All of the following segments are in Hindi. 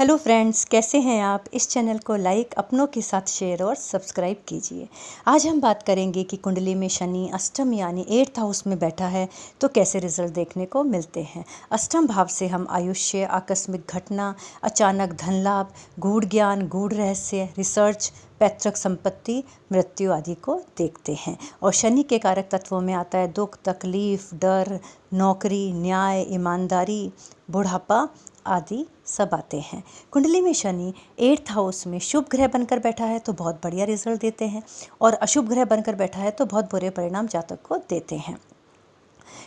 हेलो फ्रेंड्स, कैसे हैं आप। इस चैनल को लाइक, अपनों के साथ शेयर और सब्सक्राइब कीजिए। आज हम बात करेंगे कि कुंडली में शनि अष्टम यानी 8th हाउस में बैठा है तो कैसे रिजल्ट देखने को मिलते हैं। अष्टम भाव से हम आयुष्य, आकस्मिक घटना, अचानक धन लाभ, गूढ़ ज्ञान, गूढ़ रहस्य, रिसर्च, पैतृक संपत्ति, मृत्यु आदि को देखते हैं। और शनि के कारक तत्वों में आता है दुख, तकलीफ, डर, नौकरी, न्याय, ईमानदारी, बुढ़ापा आदि सब आते हैं। कुंडली में शनि 8th हाउस में शुभ ग्रह बनकर बैठा है तो बहुत बढ़िया रिजल्ट देते हैं, और अशुभ ग्रह बनकर बैठा है तो बहुत बुरे परिणाम जातक को देते हैं।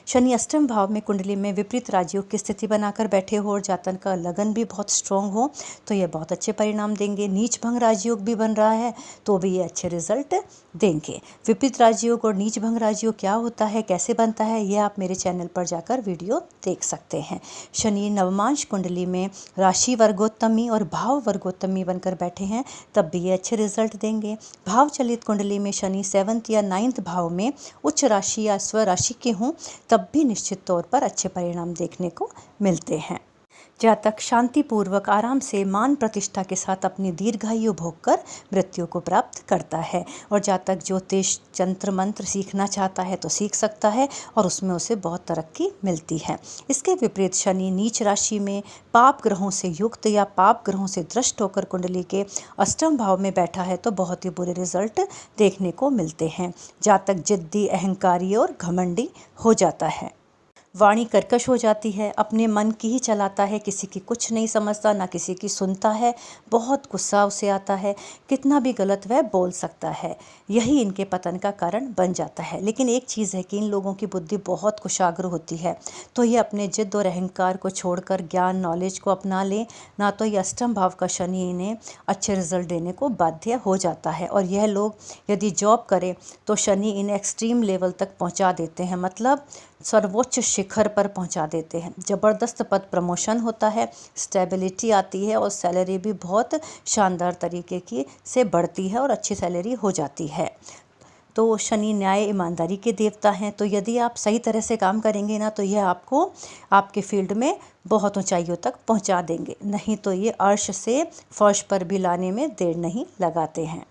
शनि अष्टम भाव में कुंडली में विपरीत राजयोग की स्थिति बनाकर बैठे हो और जातक का लगन भी बहुत स्ट्रांग हो तो ये बहुत अच्छे परिणाम देंगे। नीच भंग राजयोग भी बन रहा है तो भी ये अच्छे रिजल्ट देंगे। विपरीत राजयोग और नीच भंग राजयोग क्या होता है, कैसे बनता है, ये आप मेरे चैनल पर जाकर वीडियो देख सकते हैं। शनि नवमांश कुंडली में राशि वर्गोत्तमी और भाव वर्गोत्तमी बनकर बैठे हैं तब भी ये अच्छे रिजल्ट देंगे। भाव चलित कुंडली में शनि 7th या 9th भाव में उच्च राशि या स्वराशि के हों तब भी निश्चित तौर पर अच्छे परिणाम देखने को मिलते हैं। जातक शांतिपूर्वक आराम से मान प्रतिष्ठा के साथ अपनी दीर्घायु भोग कर मृत्यु को प्राप्त करता है। और जातक ज्योतिष, तंत्र मंत्र सीखना चाहता है तो सीख सकता है और उसमें उसे बहुत तरक्की मिलती है। इसके विपरीत शनि नीच राशि में पाप ग्रहों से युक्त या पाप ग्रहों से दृष्ट होकर कुंडली के अष्टम भाव में बैठा है तो बहुत ही बुरे रिजल्ट देखने को मिलते हैं। जातक जिद्दी, अहंकारी और घमंडी हो जाता है। वाणी कर्कश हो जाती है, अपने मन की ही चलाता है, किसी की कुछ नहीं समझता, ना किसी की सुनता है, बहुत गुस्सा उसे आता है, कितना भी गलत वह बोल सकता है। यही इनके पतन का कारण बन जाता है। लेकिन एक चीज़ है कि इन लोगों की बुद्धि बहुत कुशाग्र होती है तो ये अपने जिद और अहंकार को छोड़कर ज्ञान, नॉलेज को अपना लें ना तो ये अष्टम भाव का शनि इन्हें अच्छे रिजल्ट देने को बाध्य हो जाता है। और यह लोग यदि जॉब करें तो शनि इन्हें एक्सट्रीम लेवल तक पहुंचा देते हैं, मतलब सर्वोच्च शिखर पर पहुंचा देते हैं। ज़बरदस्त पद प्रमोशन होता है, स्टेबिलिटी आती है और सैलरी भी बहुत शानदार तरीके की से बढ़ती है और अच्छी सैलरी हो जाती है। तो शनि न्याय, ईमानदारी के देवता हैं तो यदि आप सही तरह से काम करेंगे ना तो यह आपको आपके फील्ड में बहुत ऊंचाइयों तक पहुंचा देंगे, नहीं तो ये अर्श से फर्श पर भी लाने में देर नहीं लगाते हैं।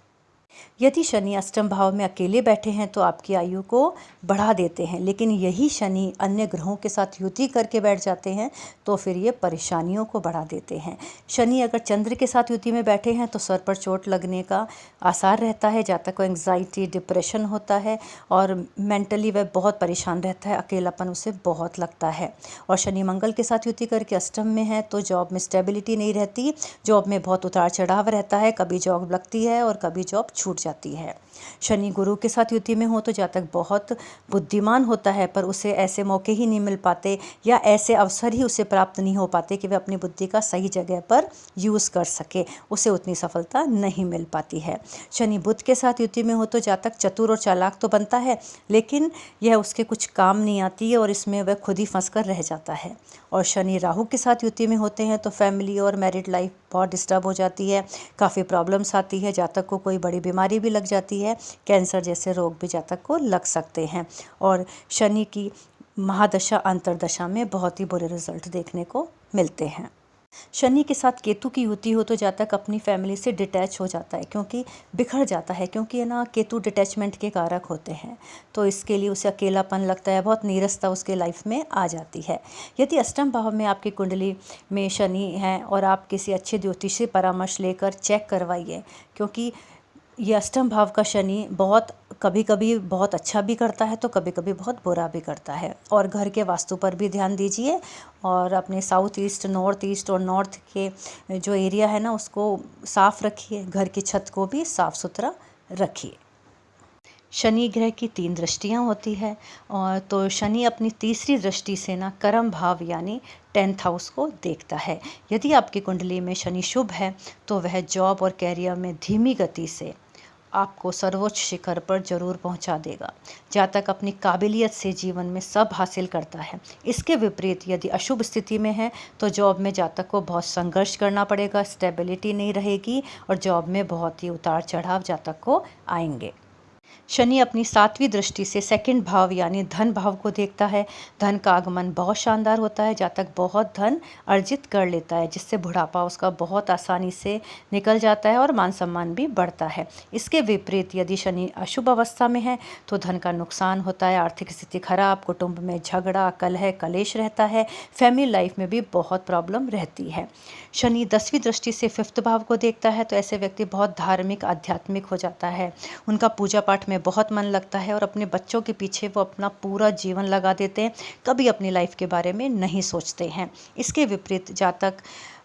यदि शनि अष्टम भाव में अकेले बैठे हैं तो आपकी आयु को बढ़ा देते हैं, लेकिन यही शनि अन्य ग्रहों के साथ युति करके बैठ जाते हैं तो फिर ये परेशानियों को बढ़ा देते हैं। शनि अगर चंद्र के साथ युति में बैठे हैं तो सर पर चोट लगने का आसार रहता है, जातक को एंग्जाइटी, डिप्रेशन होता है और मेंटली वह बहुत परेशान रहता है, अकेलापन उसे बहुत लगता है। और शनि मंगल के साथ युति करके अष्टम में है तो जॉब में स्टेबिलिटी नहीं रहती, जॉब में बहुत उतार चढ़ाव रहता है, कभी जॉब लगती है और कभी जॉब छूट जाती है। शनि गुरु के साथ युति में हो तो जातक बहुत बुद्धिमान होता है पर उसे ऐसे मौके ही नहीं मिल पाते या ऐसे अवसर ही उसे प्राप्त नहीं हो पाते कि वह अपनी बुद्धि का सही जगह पर यूज़ कर सके, उसे उतनी सफलता नहीं मिल पाती है। शनि बुध के साथ युति में हो तो जातक चतुर और चालाक तो बनता है लेकिन यह उसके कुछ काम नहीं आती है और इसमें वह खुद ही फंस कर रह जाता है। और शनि राहु के साथ युति में होते हैं तो फैमिली और मैरिड लाइफ बहुत डिस्टर्ब हो जाती है, काफ़ी प्रॉब्लम्स आती है, जातक को कोई बड़ी बीमारी भी लग जाती है, कैंसर जैसे रोग भी जातक को लग सकते हैं। और शनि की महादशा अंतरदशा में बहुत ही बुरे रिजल्ट देखने को मिलते हैं। शनि के साथ केतु की युति हो तो जातक अपनी फैमिली से डिटैच हो जाता है, क्योंकि बिखर जाता है, क्योंकि है ना केतु डिटैचमेंट के कारक होते हैं तो इसके लिए उसे अकेलापन लगता है, बहुत नीरसता उसके लाइफ में आ जाती है। यदि अष्टम भाव में आपकी कुंडली में शनि है और आप किसी अच्छे ज्योतिष से परामर्श लेकर चेक करवाइए, क्योंकि ये अष्टम भाव का शनि बहुत कभी कभी बहुत अच्छा भी करता है तो कभी कभी बहुत बुरा भी करता है। और घर के वास्तु पर भी ध्यान दीजिए और अपने साउथ ईस्ट, नॉर्थ ईस्ट और नॉर्थ के जो एरिया है ना उसको साफ़ रखिए, घर की छत को भी साफ़ सुथरा रखिए। शनि ग्रह की 3 दृष्टियाँ होती है और तो शनि अपनी तीसरी दृष्टि से ना कर्म भाव यानी 10th हाउस को देखता है। यदि आपकी कुंडली में शनि शुभ है तो वह जॉब और कैरियर में धीमी गति से आपको सर्वोच्च शिखर पर जरूर पहुंचा देगा। जातक अपनी काबिलियत से जीवन में सब हासिल करता है। इसके विपरीत यदि अशुभ स्थिति में है तो जॉब में जातक को बहुत संघर्ष करना पड़ेगा, स्टेबिलिटी नहीं रहेगी और जॉब में बहुत ही उतार चढ़ाव जातक को आएंगे। शनि अपनी 7वीं दृष्टि से सेकंड भाव यानी धन भाव को देखता है। धन का आगमन बहुत शानदार होता है, जातक बहुत धन अर्जित कर लेता है, जिससे बुढ़ापा उसका बहुत आसानी से निकल जाता है और मान सम्मान भी बढ़ता है। इसके विपरीत यदि शनि अशुभ अवस्था में है तो धन का नुकसान होता है, आर्थिक स्थिति खराब, कुटुंब में झगड़ा, कलह, कलेश रहता है, फैमिली लाइफ में भी बहुत प्रॉब्लम रहती है। शनि 10वीं दृष्टि से 5th भाव को देखता है तो ऐसे व्यक्ति बहुत धार्मिक, आध्यात्मिक हो जाता है। उनका पूजा पाठ में बहुत मन लगता है और अपने बच्चों के पीछे वो अपना पूरा जीवन लगा देते हैं, कभी अपनी लाइफ के बारे में नहीं सोचते हैं। इसके विपरीत जातक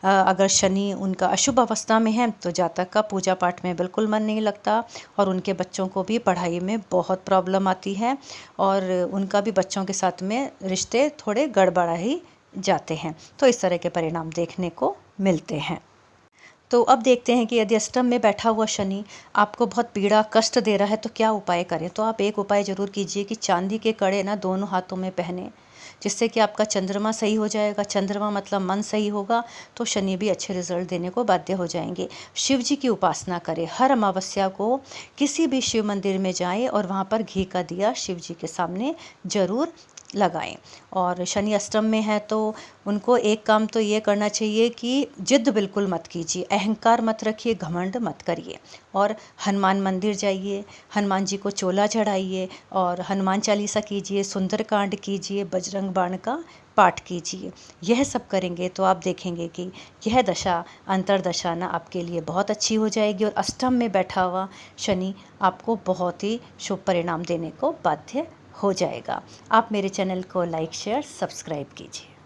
अगर शनि उनका अशुभ अवस्था में है तो जातक का पूजा पाठ में बिल्कुल मन नहीं लगता और उनके बच्चों को भी पढ़ाई में बहुत प्रॉब्लम आती है और उनका भी बच्चों के साथ में रिश्ते थोड़े गड़बड़ा ही जाते हैं। तो इस तरह के परिणाम देखने को मिलते हैं। तो अब देखते हैं कि यदि अष्टम में बैठा हुआ शनि आपको बहुत पीड़ा कष्ट दे रहा है तो क्या उपाय करें। तो आप एक उपाय ज़रूर कीजिए कि चांदी के कड़े ना दोनों हाथों में पहने, जिससे कि आपका चंद्रमा सही हो जाएगा। चंद्रमा मतलब मन सही होगा तो शनि भी अच्छे रिजल्ट देने को बाध्य हो जाएंगे। शिव जी की उपासना करें, हर अमावस्या को किसी भी शिव मंदिर में जाएं और वहाँ पर घी का दिया शिव जी के सामने जरूर लगाएं। और शनि अष्टम में है तो उनको एक काम तो ये करना चाहिए कि जिद बिल्कुल मत कीजिए, अहंकार मत रखिए, घमंड मत करिए और हनुमान मंदिर जाइए, हनुमान जी को चोला चढ़ाइए और हनुमान चालीसा कीजिए, सुंदरकांड कीजिए, बजरंग बाण का पाठ कीजिए। यह सब करेंगे तो आप देखेंगे कि यह दशा अंतरदशा ना आपके लिए बहुत अच्छी हो जाएगी और अष्टम में बैठा हुआ शनि आपको बहुत ही शुभ परिणाम देने को बाध्य हो जाएगा। आप मेरे चैनल को लाइक, शेयर, सब्सक्राइब कीजिए।